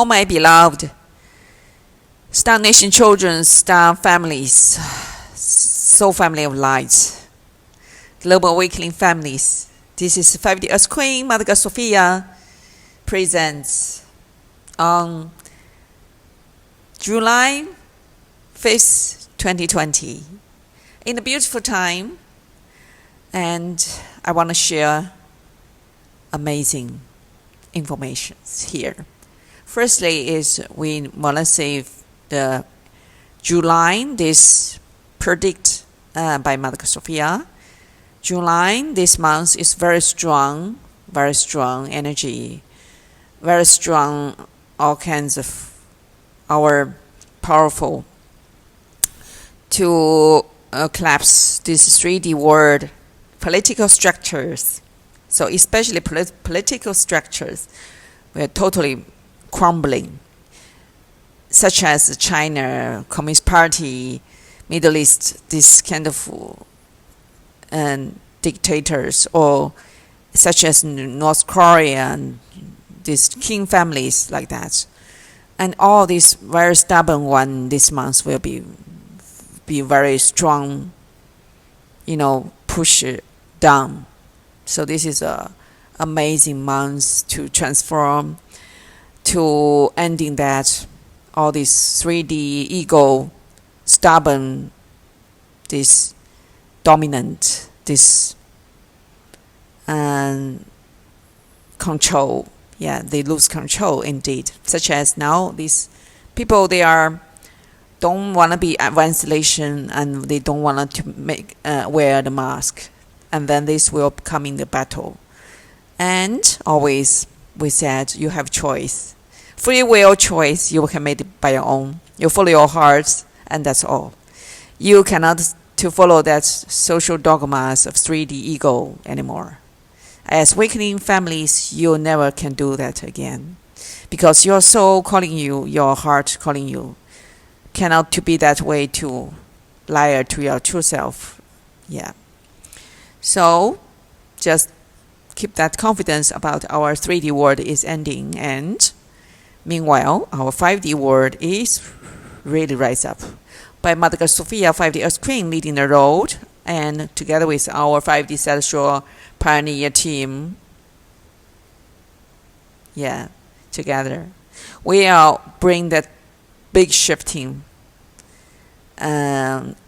all my beloved Star Nation children, Star families, Soul Family of Light, Global Awakening families. This is 5DEarth Queen, Mother Sophia, presents on July 5th, 2020, in a beautiful time, and I want to share amazing information here. Firstly is we want to say the July, this predict by Mother Sophia. July, this month is very strong energy, very strong, all kinds of our powerful to collapse this 3D world, political structures. So especially political structures were totally crumbling, such as China, Communist Party, Middle East, this kind of dictators, or such as North Korea and these king families like that. And all these very stubborn one this month will be very strong, push it down. So this is a amazing month to transform, to ending that all this 3D ego, stubborn, this dominant, this control. Yeah, they lose control indeed. Such as now, these people, they don't want to be at ventilation, and they don't want to wear the mask, and then this will come in the battle. And always we said you have choice, free will choice. You can make it by your own. You follow your heart, and that's all. You cannot to follow that social dogmas of 3D ego anymore. As awakening families, you never can do that again, because your soul calling you, your heart calling you, cannot to be that way to liar to your true self. Yeah. So just keep that confidence about our 3D world is ending, and meanwhile our 5D world is really rise up. By Mother Sophia, 5DEarth Queen, leading the road, and together with our 5D Celestial Pioneer team, together, we are bring that big shifting,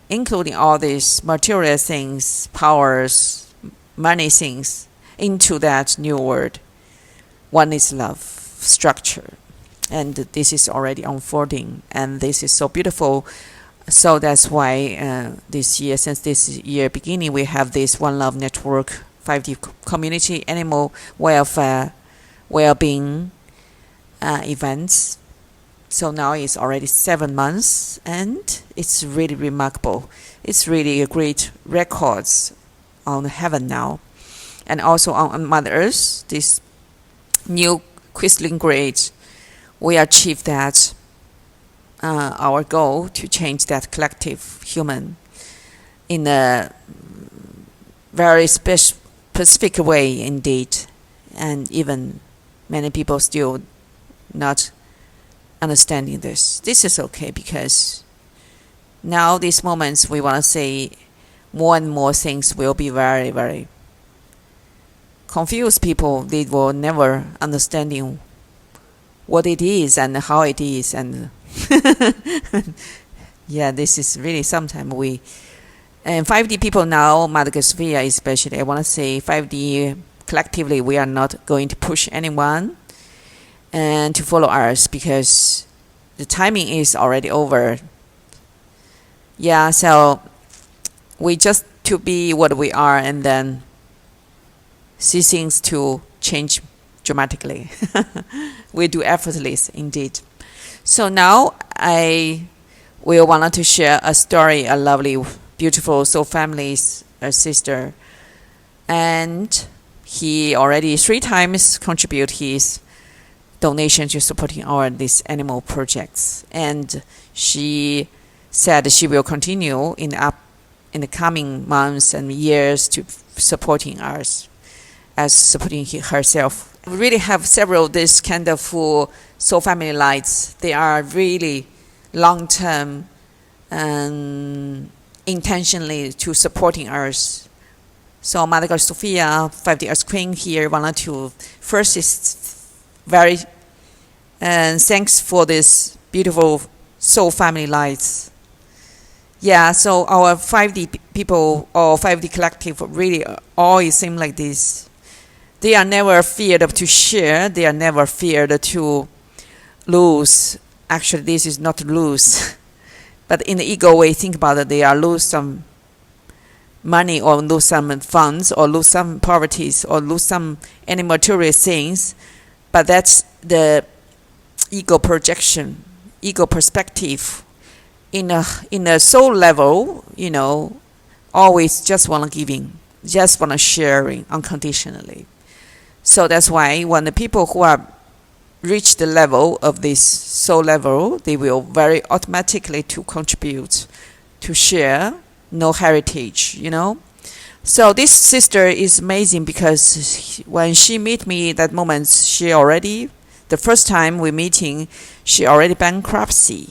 including all these material things, powers, money things, into that new world. One is love structure, and this is already unfolding, and this is so beautiful. So that's why this year, since this year beginning, we have this oneLove network, 5D community, animal welfare, well-being events. So now it's already 7 months, and it's really remarkable. It's really a great records on heaven now, and also on Mother Earth, this new crystalline grade, we achieved that. Our goal to change that collective human in a very specific way indeed, and even many people still not understanding this. This is okay, because now these moments we want to say more and more things will be very, very confused people. They will never understanding what it is and how it is, and yeah, this is really sometimes we and 5D people now, Mother Sophia especially, I want to say 5D collectively, we are not going to push anyone and to follow us, because the timing is already over. Yeah, so we just to be what we are, and then see things to change dramatically. We do effortless indeed. So now I will wanted to share a story, a lovely, beautiful soul family's sister, and he already 3 times contribute his donation to supporting our these animal projects, and she said she will continue in the coming months and years to supporting us, as supporting herself we really have several this kind of soul family lights. They are really long-term and intentionally to supporting us. So Mother God Sophia, 5DEarth Queen here, wanted to first is very and thanks for this beautiful soul family lights. Yeah, so our 5D people or 5D collective really always seem like this. They are never feared to share. They are never feared to lose. Actually, this is not to lose. But in the ego way, think about it. They are lose some money or lose some funds or lose some poverties or lose some any material things. But that's the ego projection, ego perspective. In a soul level, always just want to giving, just want to sharing unconditionally. So that's why when the people who are reach the level of this soul level, they will very automatically to contribute, to share, no heritage, So this sister is amazing because when she meet me that moment, the first time we meeting, she already bankruptcy.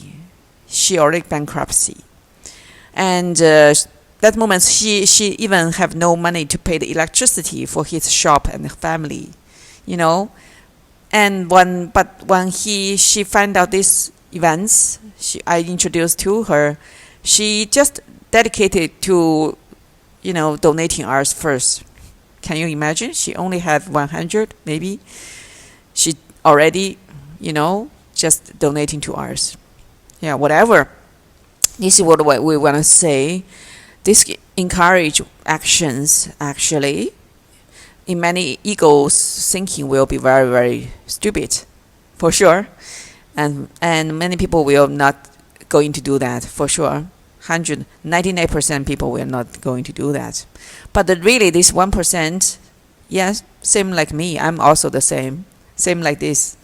And that moment she even have no money to pay the electricity for his shop and family, And when she find out these events, I introduced to her, she just dedicated to, donating ours first. Can you imagine? She only had 100 maybe. She already, just donating to ours. Yeah, whatever. This is what we want to say. This encourage actions actually. In many egos, thinking will be very, very stupid, for sure, and many people will not going to do that for sure. 99% people will not going to do that, but really this 1%, yes, same like me. I'm also the same like this.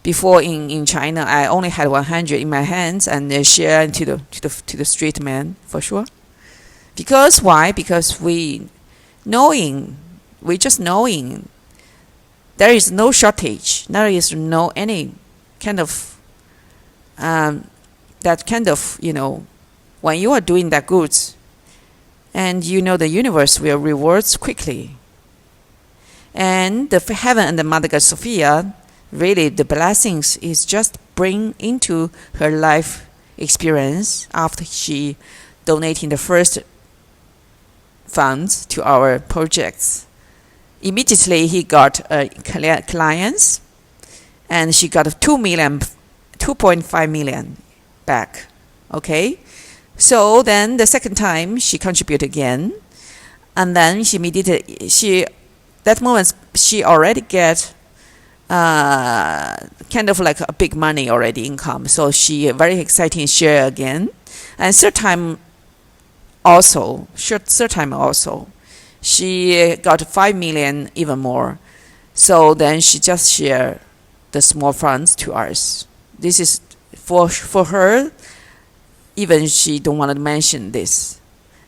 Before in China, I only had 100 in my hands and share to the street man for sure. Because why? Because we just knowing there is no shortage. There is no any kind of that kind of when you are doing that good, and the universe will rewards quickly. And the heaven and the Mother God Sophia, really the blessings is just bring into her life experience after she donating the first funds to our projects. Immediately he got clients, and she got 2.5 million back. Okay, so then the second time she contributed again, and then that moment she already get kind of like a big money already income. So she very exciting share again, and third time also she got 5 million even more. So then she just share the small funds to us. This is for her. Even she don't want to mention this.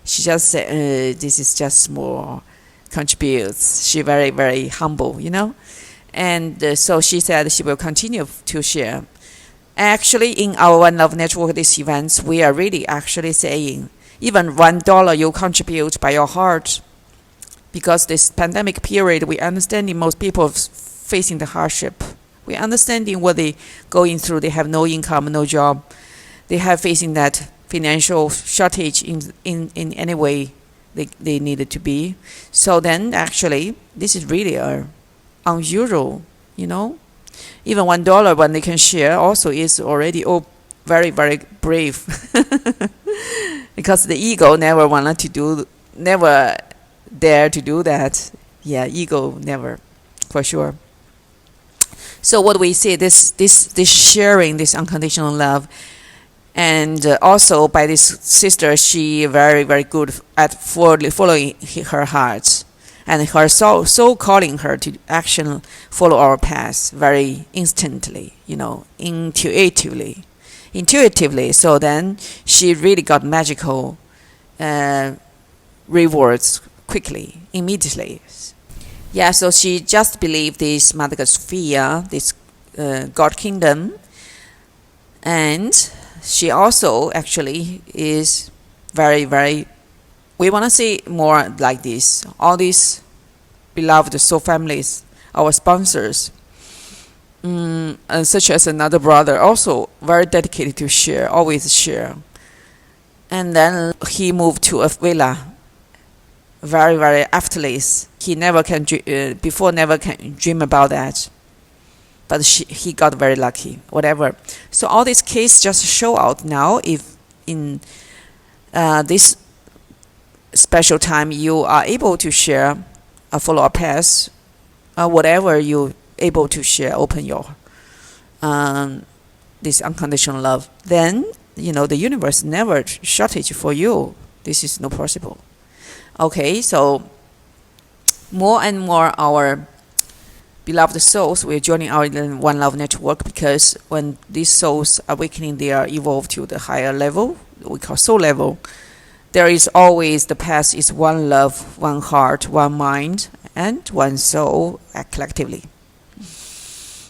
She just said this is just small contributes. She very, very humble, And so she said she will continue to share. Actually, in our oneLove network, these events, we are really actually saying, even $1 you contribute by your heart, because this pandemic period, we understanding most people facing the hardship. We understanding what they going through. They have no income, no job. They have facing that financial shortage in any way they needed to be. So then actually, this is really unusual, Even $1 when they can share also is already very, very brave. Because the ego never dare to do that. Yeah, ego never, for sure. So what we see, this sharing, this unconditional love, and also by this sister, she very, very good at following her heart, and her soul calling her to action, follow our path very instantly, intuitively. So then she really got magical rewards quickly, immediately. Yeah, so she just believed this Mother God Sophia, this God kingdom, and she also actually is very, very. We want to see more like this. All these beloved soul families, our sponsors, and such as another brother, also very dedicated to share, always share. And then he moved to a villa, very, very effortless. He never can before never can dream about that, but he got very lucky. Whatever. So all these cases just show out now. If in this special time you are able to share a follow-up path, whatever you able to share, open your this unconditional love, then the universe never shortage for you. This is no possible. Okay, so more and more our beloved souls will joining our oneLove network, because when these souls awakening, they are evolved to the higher level, we call soul level. There is always the path is one love, one heart, one mind, and one soul collectively.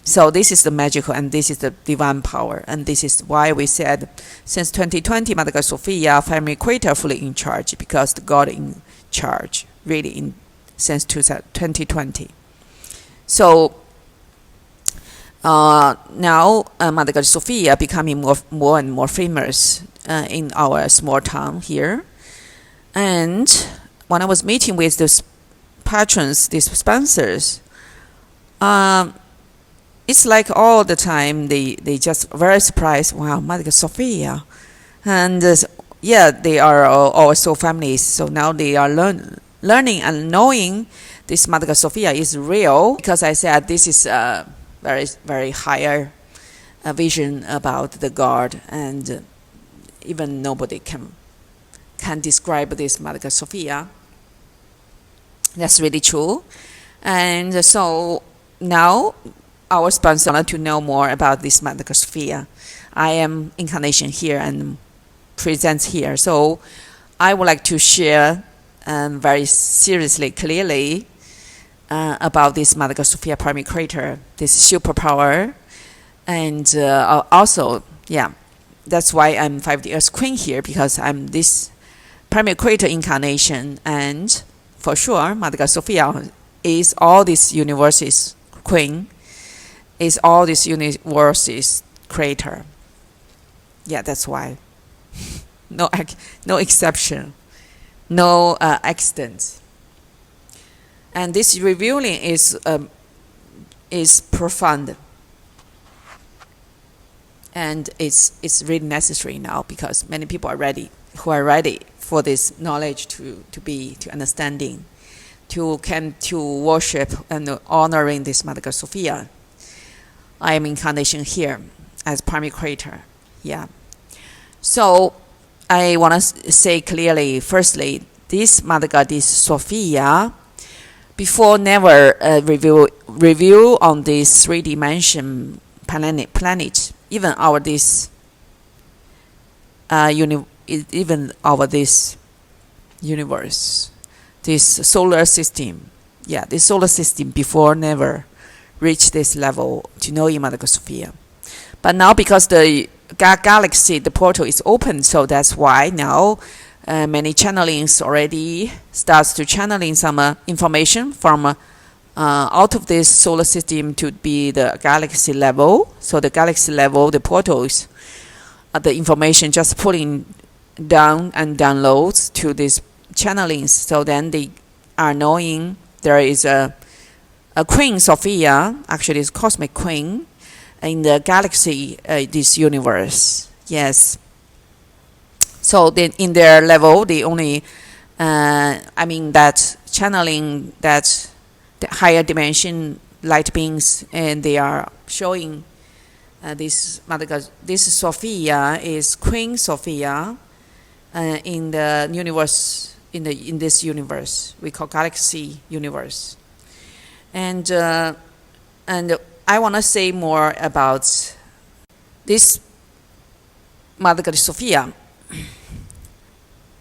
So this is the magical, and this is the divine power, and this is why we said since 2020, Mother God Sophia, family creator, fully in charge, because the God in charge, really in since 2020. So now Mother God Sophia becoming more and more famous in our small town here. And when I was meeting with those patrons, these sponsors, it's like all the time they just very surprised. Wow, Mother God Sophia, and they are all soul families. So now they are learning and knowing this Mother God Sophia is real, because I said this is a very, very higher vision about the God, and even nobody can describe this Mother God Sophia. That's really true. And so now our sponsor wanted to know more about this Mother God Sophia. I am incarnation here and present here. So I would like to share very seriously, clearly about this Mother God Sophia primary creator, this superpower. And also, that's why I'm 5DEarth Queen here, because I'm this primary creator incarnation. And for sure, Mother God Sophia is all these universes queen, is all these universes creator. Yeah, that's why. No exception, no accidents. And this revealing is profound, and it's really necessary now, because many people are ready, who are ready for this knowledge to understanding, to worship and honoring this Mother God Sophia. I am incarnation here as primary creator. Yeah. So I want to say clearly, firstly, this Mother Goddess Sophia, before never review on this 3D planet, even our this even our this universe, this solar system. Yeah, this solar system before never reach this level to know Mother God Sophia. But now, because the galaxy, the portal is open, so that's why now many channelings already starts to channeling some information from out of this solar system to be the galaxy level. So the galaxy level, the portals, the information just pulling down and downloads to these channelings. So then they are knowing there is a Queen Sophia, actually is cosmic queen, in the galaxy, this universe. Yes. So then in their level, they only, that channeling, that the higher dimension light beings, and they are showing this Mother God, this Sophia is Queen Sophia in the universe, in this universe we call galaxy universe. And I want to say more about this Mother God Sophia,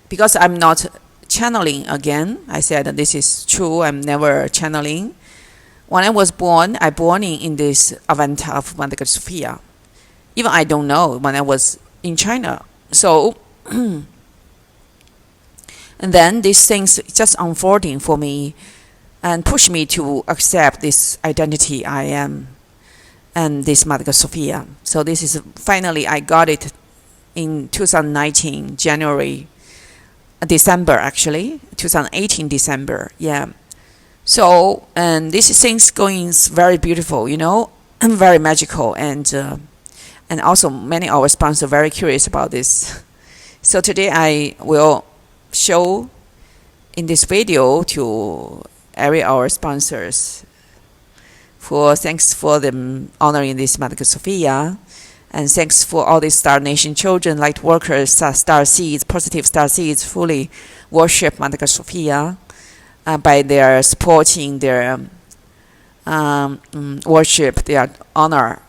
because I'm not channeling again. I said this is true. I'm never channeling. When I was born, I born in this avatar of Mother Sophia. Even I don't know when I was in China. So, and then these things just unfolding for me and push me to accept this identity I am and this Mother Sophia. So this is finally I got it in 2019 January, December actually, 2018 December. Yeah. So and this things going very beautiful, you know, and very magical, and also many of our sponsors are very curious about this. So today I will show in this video to every our sponsors for thanks for them honoring this Mother Sophia, and thanks for all these Star Nation children, light workers, star seeds, positive star seeds, fully worship Mother Sophia by their supporting their worship, their honor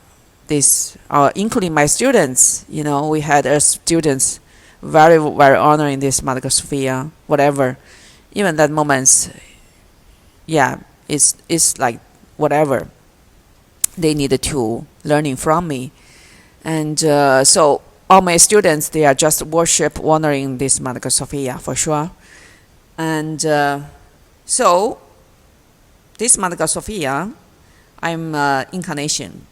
this, including my students. You know, we had students very honoring this Mother Sophia, whatever. Even that moments, yeah, it's like whatever they needed to learning from me. And so all my students, they are just worship, honoring this Mother Sophia for sure. And so this Mother Sophia, I'm incarnation.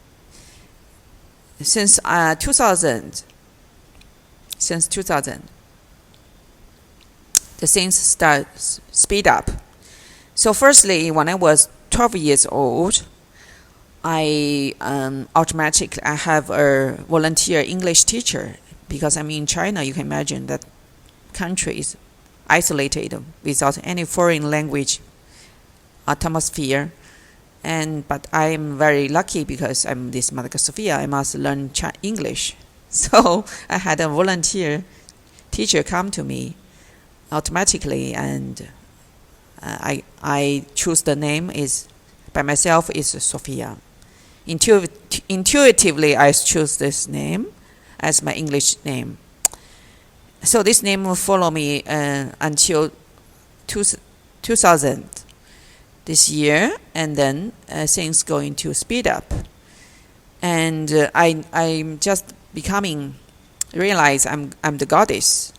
Since 2000, the things start speed up. So firstly, when I was 12 years old, I automatically I have a volunteer English teacher, because I'm in China. You can imagine that country is isolated without any foreign language atmosphere. But I'm very lucky because I'm this Mother Sophia. I must learn English. So I had a volunteer teacher come to me automatically, and I choose the name is by myself is Sophia. Intuitively, I choose this name as my English name. So this name will follow me until 2000 this year, and then things going to speed up. And I'm just realize I'm the goddess.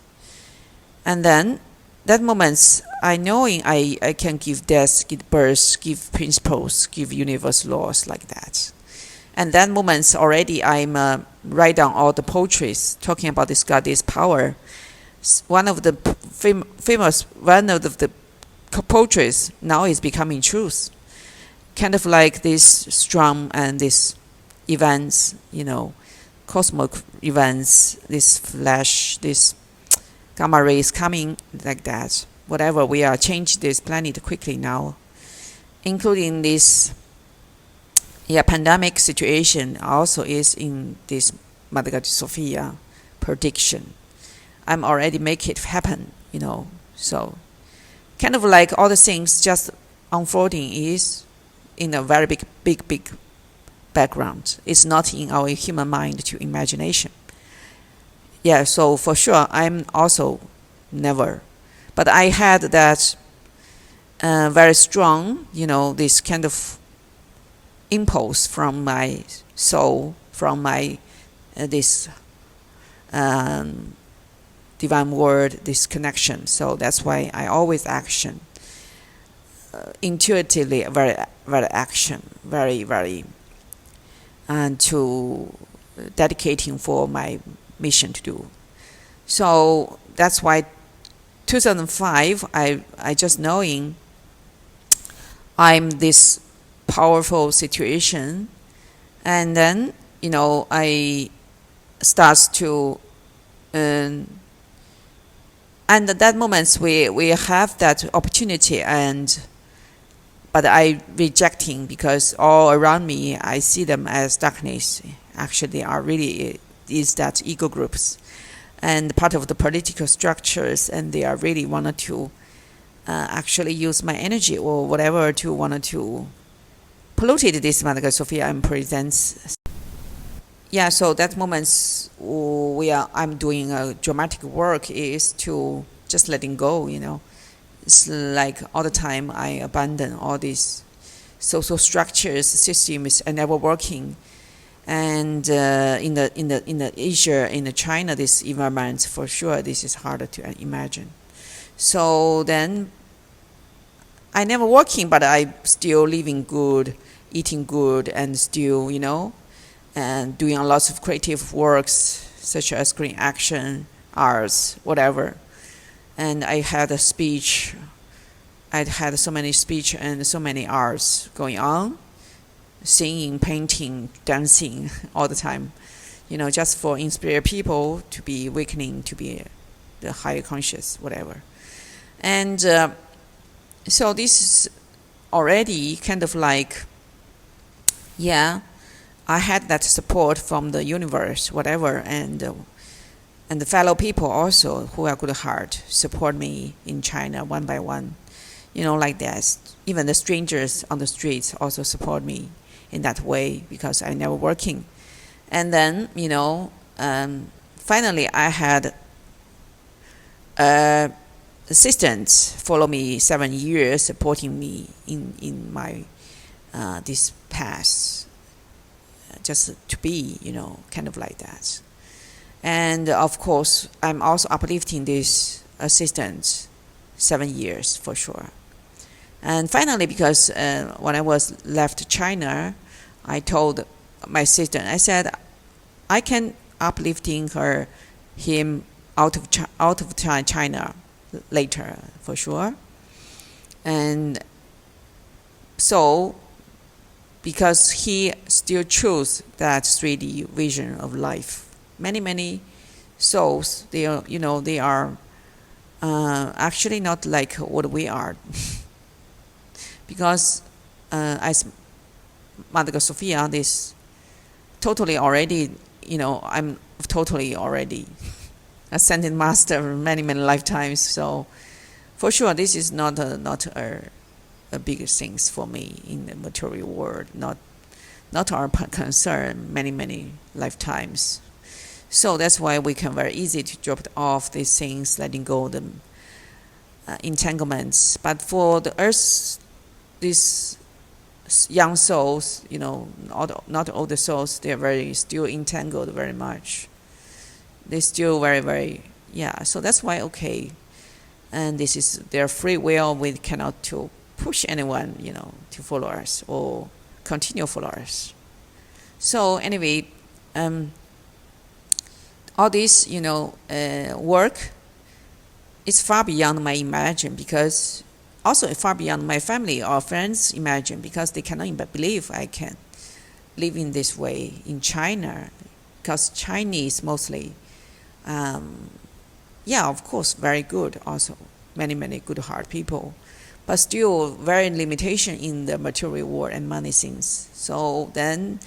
And then that moments I knowing I can give death, give birth, give principles, give universe laws like that. And that moments already I'm write down all the poetries talking about this goddess power. One of the famous poetries now is becoming truth. Kind of like this storm and this events, you know, cosmic events, this flash, this gamma rays coming like that. Whatever, we are changing this planet quickly now, including this pandemic situation also is in this Mother Sophia prediction. I'm already make it happen, you know. So kind of like all the things just unfolding is in a very big background. It's not in our human mind to imagination. Yeah, so for sure I'm also never, but I had that very strong, you know, this kind of impulse from my soul, from my this divine word, this connection. So that's why I always action intuitively, very action, very and to dedicating for my mission to do. So that's why 2005 I just knowing I'm this powerful situation, and then, you know, I starts to and at that moment we have that opportunity, but I rejecting because all around me I see them as darkness. Actually they are really is that ego groups and part of the political structures, and they are really wanted to actually use my energy or whatever to wanted to polluted this Mother Sophia and presents. Yeah, so that moments I'm doing a dramatic work is to just letting go, you know. It's like all the time I abandon all these social structures, systems are never working. And in the Asia, in the China, this environment, for sure, this is harder to imagine. So then I never working, but I still living good, eating good, and still, and doing lots of creative works such as green action, arts, whatever. And I had a speech. I'd had so many speech and so many arts going on, singing, painting, dancing all the time, just for inspire people to be awakening, to be the higher conscious, whatever. And so this is already kind of like, I had that support from the universe, whatever, and the fellow people also who are good heart support me in China one by one, like that. Even the strangers on the streets also support me in that way because I never working. And then, finally I had assistants follow me 7 years, supporting me in my this path, just to be, kind of like that. And of course, I'm also uplifting this assistant 7 years for sure. And finally, because when I was left China, I told my assistant, I said, I can uplifting him out of China later for sure. And so, because he still chose that 3D vision of life, many souls, they are actually not like what we are. Because as Mother Sophia, this totally already, I'm totally already ascended master many lifetimes. So for sure, this is not a big things for me in the material world. Not our concern. Many lifetimes. So that's why we can very easy to drop off these things, letting go the entanglements. But for the earth, these young souls, not all the souls, they're very still entangled very much. They're still very, so that's why, okay. And this is their free will. We cannot to push anyone, to follow us or continue follow us. So anyway, all this, work is far beyond my imagine, because also far beyond my family or friends imagine, because they cannot even believe I can live in this way in China, because Chinese mostly, of course, very good also, many good heart people, but still very limitation in the material world and money things. So then,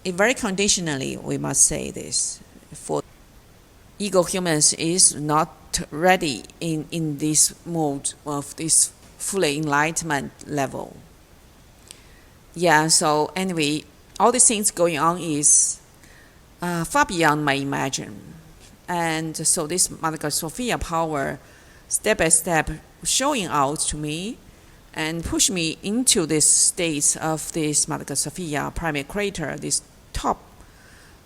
it very conditionally, we must say this, for ego humans is not ready in this mode of this fully enlightenment level. So anyway, all these things going on is far beyond my imagine. And so this Mother Sophia power, step by step, showing out to me and push me into this state of this Mother Sophia primary creator, this top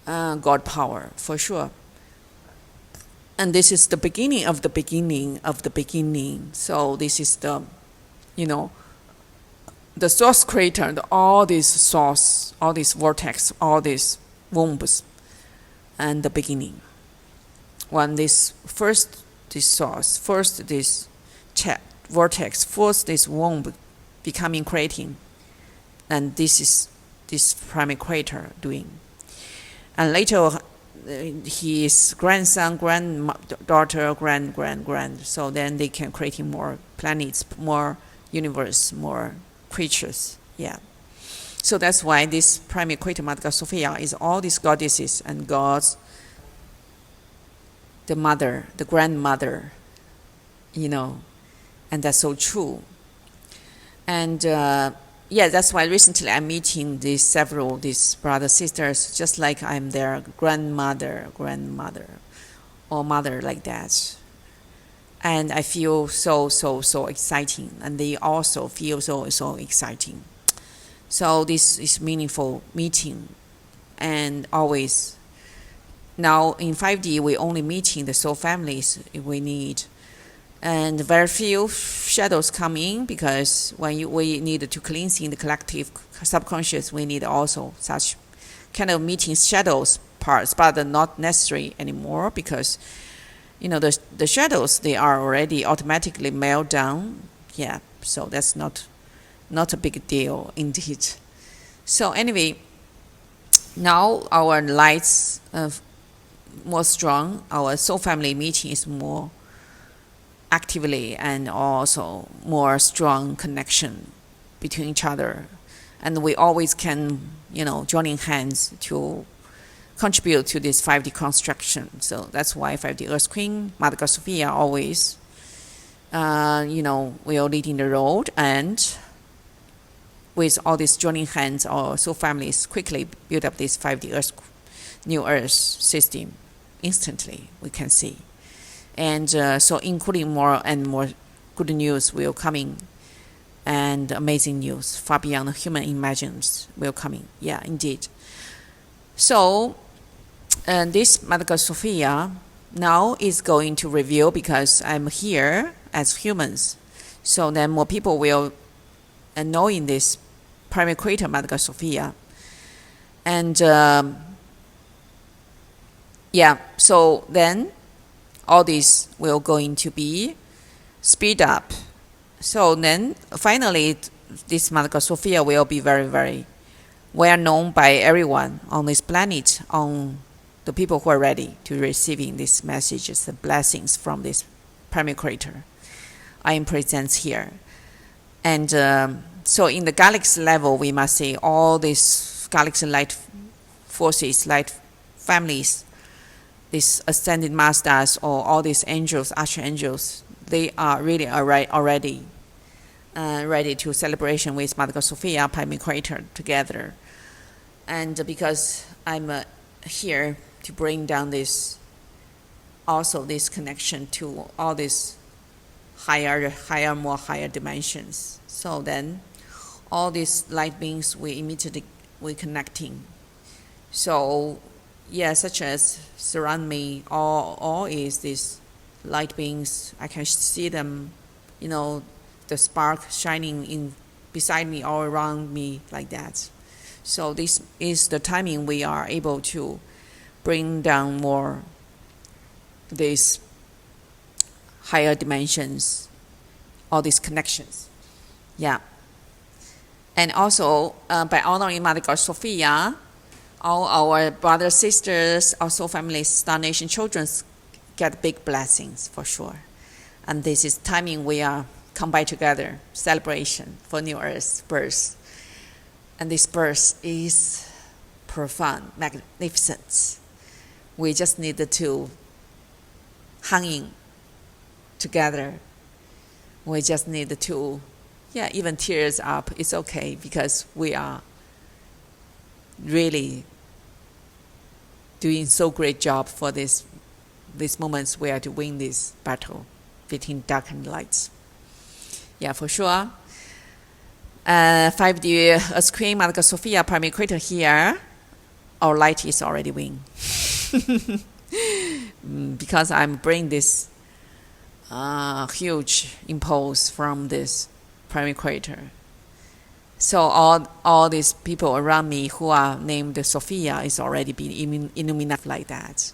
God power for sure. And this is the beginning of the beginning of the beginning. So this is the, the source creator, all these source, all these vortex, all these wombs, and the beginning. When this source, first this vortex, first this womb becoming creating, and this is this primary creator doing. And later, his grandson, granddaughter, grand. So then they can creating more planets, more universe, more creatures. So that's why this primary creator, Mother Sophia, is all these goddesses and gods, the mother, the grandmother, and that's so true. And that's why recently I'm meeting these brothers, sisters, just like I'm their grandmother, or mother like that. And I feel so exciting, and they also feel so exciting. So this is meaningful meeting, and always now in 5D we only meeting the soul families we need, and very few shadows come in, because when we need to cleansing the collective subconscious, we need also such kind of meeting shadows parts, but not necessary anymore, because the shadows, they are already automatically mailed down. Yeah, so that's not a big deal indeed. So anyway, now our lights more strong, our soul family meeting is more actively, and also more strong connection between each other, and we always can joining hands to contribute to this 5D construction. So that's why 5D Earth Queen, Mother God Sophia, always we are leading the road, and with all these joining hands, our soul families quickly build up this 5D Earth, new Earth system instantly, we can see. And so including more and more good news will coming, and amazing news far beyond the human imagines will coming. Yeah, indeed. So this Mother God Sophia now is going to reveal, because I'm here as humans, so then more people will know in this primary creator Mother God Sophia. And so then all this will going to be speed up. So then finally this Mother God Sophia will be very, very well known by everyone on this planet, on the people who are ready to receiving these messages, the blessings from this primary creator I am present here. And so in the galaxy level, we must say all these galaxy light forces, light families, these ascended masters, or all these angels, archangels, they are really already ready to celebration with Mother God Sophia, primary creator, together. And because I'm here to bring down this connection to all these higher dimensions. So then all these light beings, we connecting. So such as surround me, all is these light beings. I can see them, the spark shining in beside me, all around me, like that. So this is the timing we are able to bring down more these higher dimensions, all these connections. Yeah. And also by honoring Mother God Sophia, all our brothers, sisters, our soul families, Star Nation children get big blessings for sure. And this is timing we are combined together, celebration for New Earth's birth. And this birth is profound, magnificent. We just needed to hang in together. We just need to, even tears up, it's okay, because we are really doing so great job for these moments we are to win this battle between dark and lights. Yeah, for sure. 5D Earth Queen, Mother God Sophia, primary creator here, our light is already win. Because I'm bringing this huge impulse from this primary creator. So all these people around me who are named Sophia is already been illuminated like that.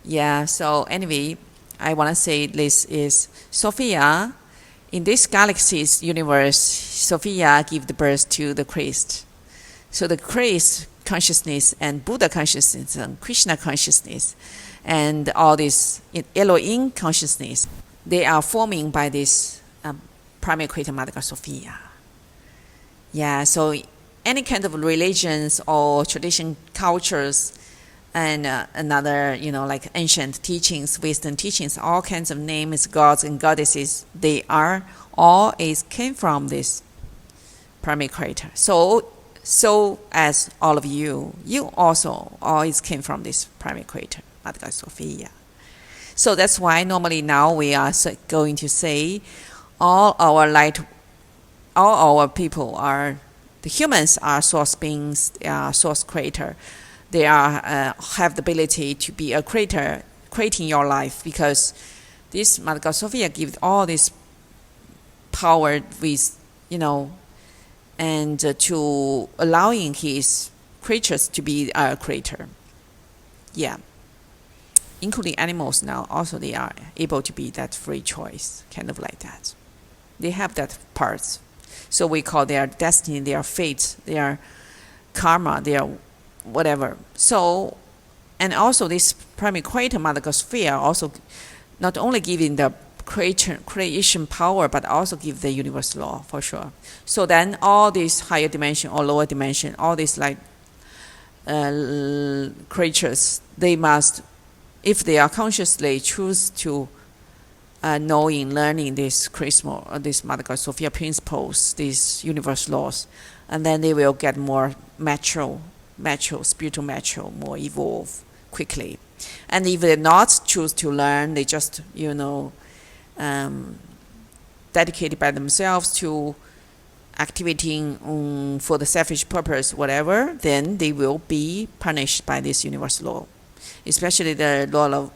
Yeah, so anyway, I want to say this is Sophia. In this galaxy's universe, Sophia gave the birth to the Christ. So the Christ consciousness and Buddha consciousness and Krishna consciousness and all this Elohim consciousness, they are forming by this primary creator Mother God Sophia. Yeah, so any kind of religions or tradition, cultures, and another, like ancient teachings, wisdom teachings, all kinds of names, gods and goddesses, they are all came from this primary creator. So as all of you also always came from this primary creator, Mother God Sophia. So that's why normally now we are going to say all our people are, the humans are source beings, they are source creator. They are have the ability to be a creator, creating your life, because this Mother God Sophia gives all this power with, and to allowing his creatures to be a creator. Yeah. Including animals now, also they are able to be that free choice, kind of like that. They have that part. So we call their destiny, their fate, their karma, their whatever. So, and also this primary creator, Mother God Sophia, also not only giving the creation power, but also give the universe law, for sure. So then all these higher dimension or lower dimension, all these creatures, they must, if they are consciously choose to learning this this Mother God Sophia principles, these universe laws, and then they will get more mature, spiritual mature, more evolve quickly. And if they not choose to learn, they just dedicated by themselves to activating for the selfish purpose, whatever, then they will be punished by this universe law. Especially the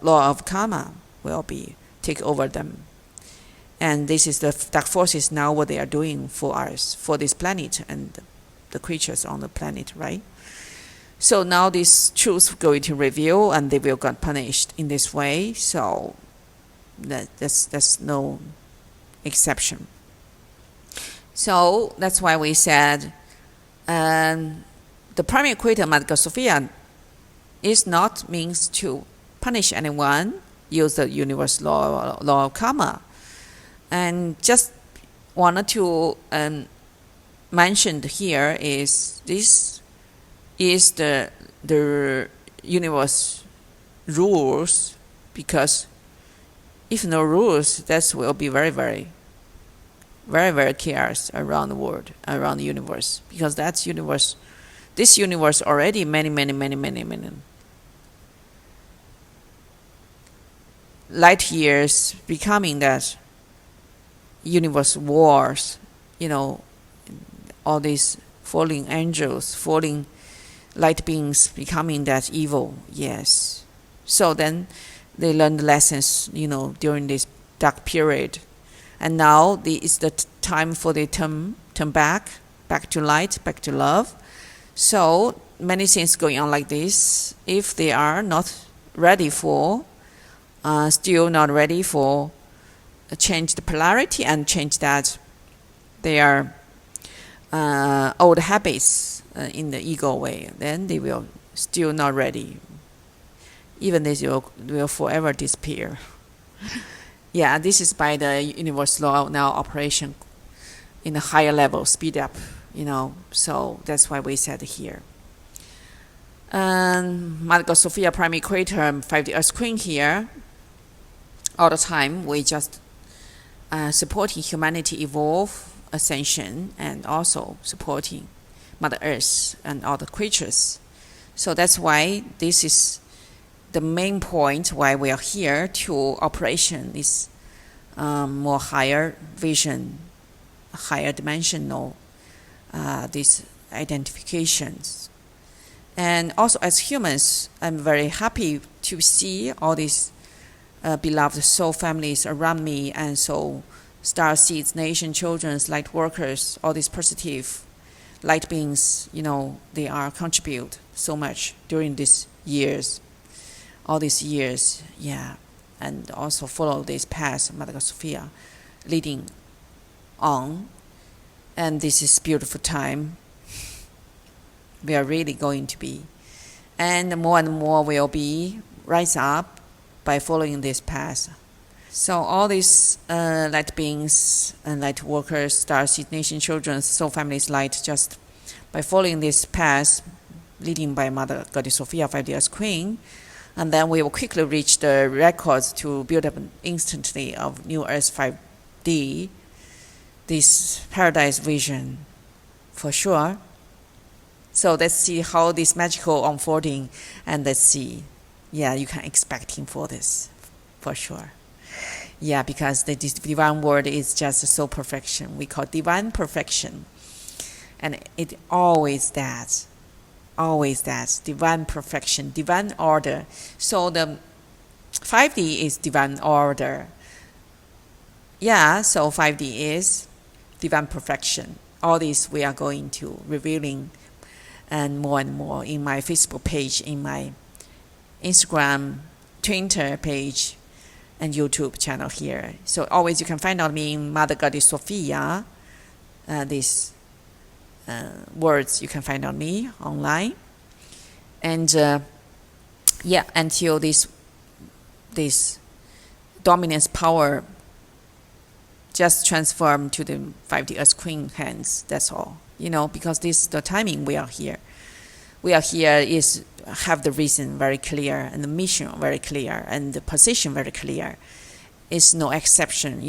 law of karma will be take over them. And this is the dark forces now what they are doing for us, for this planet and the creatures on the planet, right? So now this truth going to reveal, and they will get punished in this way. So that's no exception. So that's why we said the primary creator, Mother God Sophia, is not means to punish anyone, use the universe law of karma. And just wanted to mention here is this is the universe rules, because if no rules, that will be very, very, very, very chaos around the world, around the universe, because that's universe. This universe already many light years becoming that universe wars, all these falling angels, falling light beings becoming that evil. Yes. So then they learned lessons, during this dark period. And now it's the time for they turn back to light, back to love. So many things going on like this. If they are not ready for, still not ready for change the polarity and change that their old habits in the ego way, then they will still not ready. Even this will forever disappear. Yeah, this is by the universe law now operation in a higher level, speed up, so that's why we said here. Mother God Sophia, primary creator, 5DEarth Queen here, all the time we just supporting humanity evolve, ascension, and also supporting Mother Earth and all the creatures. So that's why this is the main point why we are here to operation is more higher vision, higher dimensional these identifications. And also as humans, I'm very happy to see all these beloved soul families around me, and so star seeds, nation, children, light workers, all these positive light beings, they are contribute so much during these years, all these years, yeah, and also follow this path, Mother God Sophia, leading on, and this is beautiful time. We are really going to be, and more will be rise up by following this path. So all these light beings and light workers, star seed, nation, children, soul families, light, just by following this path, leading by Mother Goddess Sophia, 5DEarth Queen, and then we will quickly reach the records to build up instantly of New Earth 5D, this paradise vision, for sure. So let's see how this magical unfolding, and let's see, yeah, you can expect him for this, for sure. Yeah, because the divine word is just so perfection. We call divine perfection. And it always that. Always that. Divine perfection, divine order. So the 5D is divine order. Yeah, so 5D is divine perfection. All this we are going to revealing and more in my Facebook page, in my Instagram, Twitter page, and YouTube channel here. So always you can find out me in Mother Goddess Sophia. These words you can find on me online. And yeah, until this dominance power just transform to the 5DEarth Queen hands. That's all. Because this the timing we are here. We are here is have the reason very clear and the mission very clear and the position very clear. It's no exception,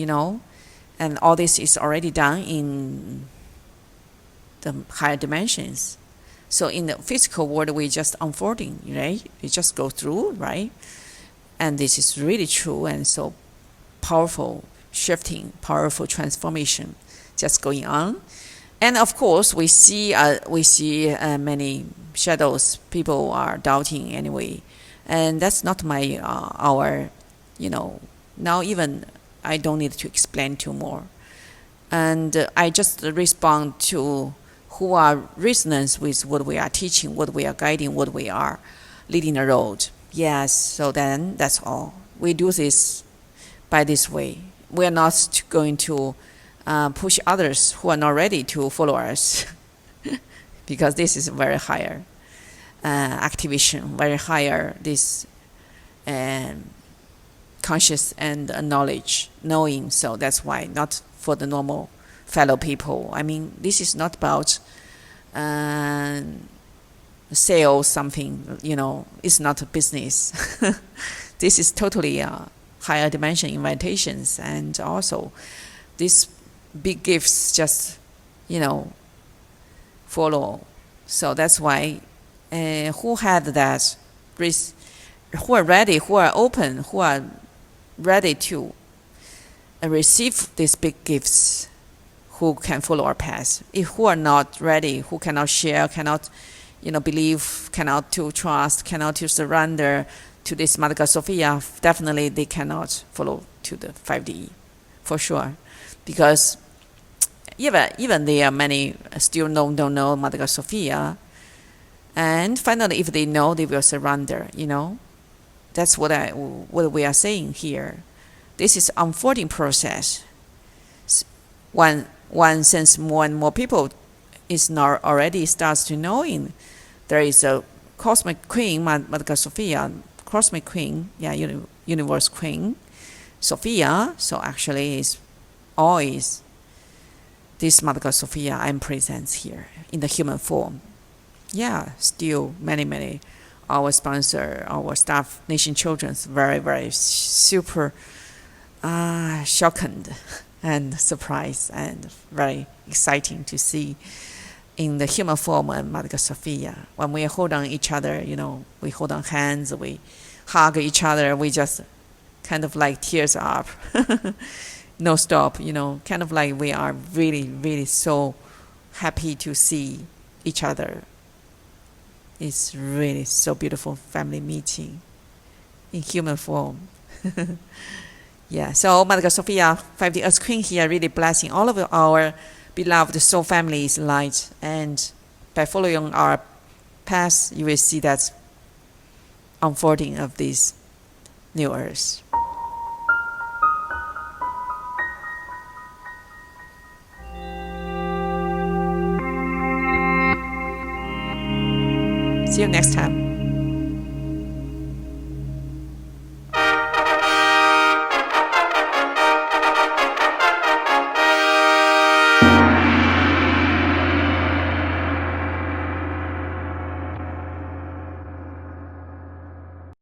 and all this is already done in the higher dimensions. So in the physical world, we just unfolding, right? We just go through, right? And this is really true and so powerful. Shifting, powerful transformation just going on. And of course we see many shadows. People are doubting anyway, and that's not my our now even I don't need to explain too more, and I just respond to who are resonance with what we are teaching, what we are guiding, what we are leading the road. Yes, so then that's all. We do this by this way. We are not going to push others who are not ready to follow us because this is very higher activation, very higher this conscious and knowledge, knowing. So that's why not for the normal fellow people. I mean, this is not about sale something, it's not a business. This is totally higher dimension invitations, and also these big gifts just follow. So that's why who had that, who are ready, who are open, who are ready to receive these big gifts, who can follow our path. If who are not ready, who cannot share, cannot believe, cannot to trust, cannot to surrender to this Mother Goddess Sophia, definitely they cannot follow to the 5D, for sure. Because even there are many still don't know Mother Goddess Sophia, and finally if they know, they will surrender. That's what we are saying here. This is unfolding process. Since more and more people is now already starts to knowing there is a cosmic queen, Mother Goddess Sophia, cosmic queen, universe queen, Sophia. So actually is always this Mother Goddess Sophia I'm present here in the human form. Yeah, still many our sponsor, our staff, Nation Children's very, very super shocked and surprised and very exciting to see in the human form of Mother Goddess Sophia. When we hold on each other, we hold on hands, we hug each other, we just kind of like tears up. No stop, kind of like we are really, really so happy to see each other. It's really so beautiful family meeting in human form. Yeah, so Mother Goddess Sophia, 5DEarth Queen here, really blessing all of our beloved soul families light. And by following our path, you will see that unfolding of this new earth. See you next time.